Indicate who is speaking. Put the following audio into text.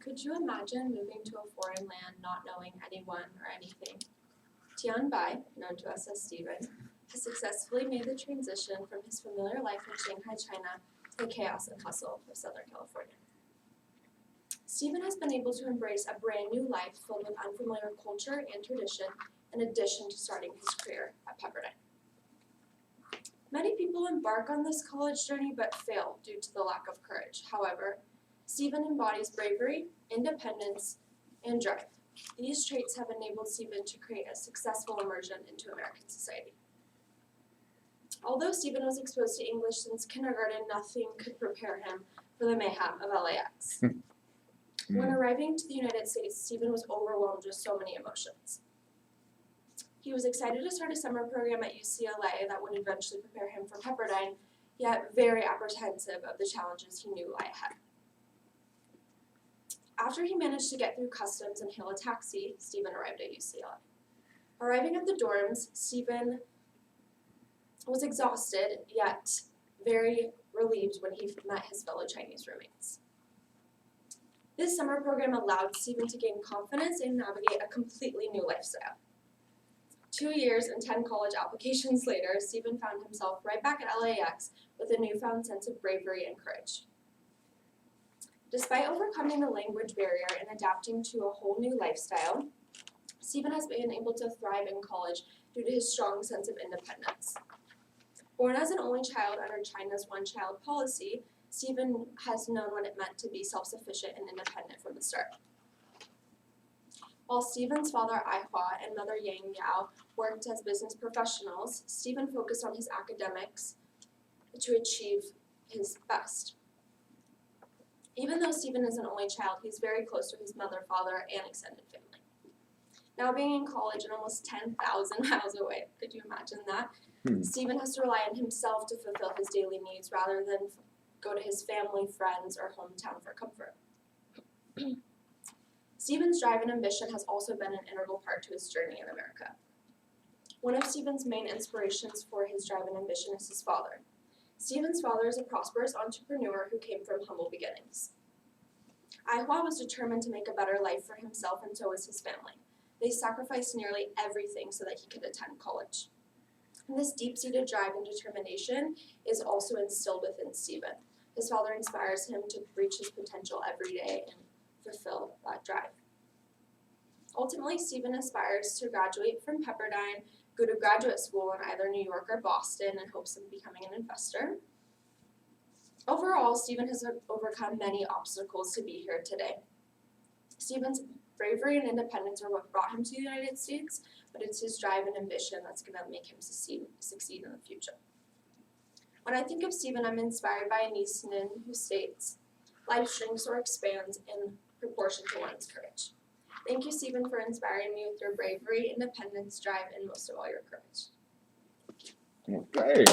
Speaker 1: Could you imagine moving to a foreign land not knowing anyone or anything? Tian Bai, known to us as Stephen, has successfully made the transition from his familiar life in Shanghai, China, to the chaos and hustle of Southern California. Stephen has been able to embrace a brand new life filled with unfamiliar culture and tradition, in addition to starting his career at Pepperdine. Many people embark on this college journey but fail due to the lack of courage. However, Stephen embodies bravery, independence, and drive. These traits have enabled Stephen to create a successful immersion into American society. Although Stephen was exposed to English since kindergarten, nothing could prepare him for the mayhem of LAX. When arriving to the United States, Stephen was overwhelmed with so many emotions. He was excited to start a summer program at UCLA that would eventually prepare him for Pepperdine, yet very apprehensive of the challenges he knew lie ahead. After he managed to get through customs and hail a taxi, Stephen arrived at UCLA. Arriving at the dorms, Stephen was exhausted, yet very relieved when he met his fellow Chinese roommates. This summer program allowed Stephen to gain confidence and navigate a completely new lifestyle. 2 years and 10 college applications later, Stephen found himself right back at LAX with a newfound sense of bravery and courage. Despite overcoming the language barrier and adapting to a whole new lifestyle, Stephen has been able to thrive in college due to his strong sense of independence. Born as an only child under China's one-child policy, Stephen has known what it meant to be self-sufficient and independent from the start. While Stephen's father, Ai-Hua, and mother, Yang Yao, worked as business professionals, Stephen focused on his academics to achieve his best. Even though Stephen is an only child, he's very close to his mother, father, and extended family. Now being in college and almost 10,000 miles away, could you imagine that? Stephen has to rely on himself to fulfill his daily needs rather than go to his family, friends, or hometown for comfort. Stephen's drive and ambition has also been an integral part to his journey in America. One of Stephen's main inspirations for his drive and ambition is his father. Stephen's father is a prosperous entrepreneur who came from humble beginnings. Ai-Hua was determined to make a better life for himself, and so was his family. They sacrificed nearly everything so that he could attend college. And this deep-seated drive and determination is also instilled within Stephen. His father inspires him to reach his potential every day and fulfill that drive. Ultimately, Stephen aspires to graduate from Pepperdine, go to graduate school in either New York or Boston in hopes of becoming an investor. Overall, Stephen has overcome many obstacles to be here today. Stephen's bravery and independence are what brought him to the United States, but it's his drive and ambition that's going to make him succeed in the future. When I think of Stephen, I'm inspired by Anise Nin, who states, "Life shrinks or expands in proportion to one's courage." Thank you, Stephen, for inspiring me with your bravery, independence, drive, and most of all, your courage.
Speaker 2: Okay.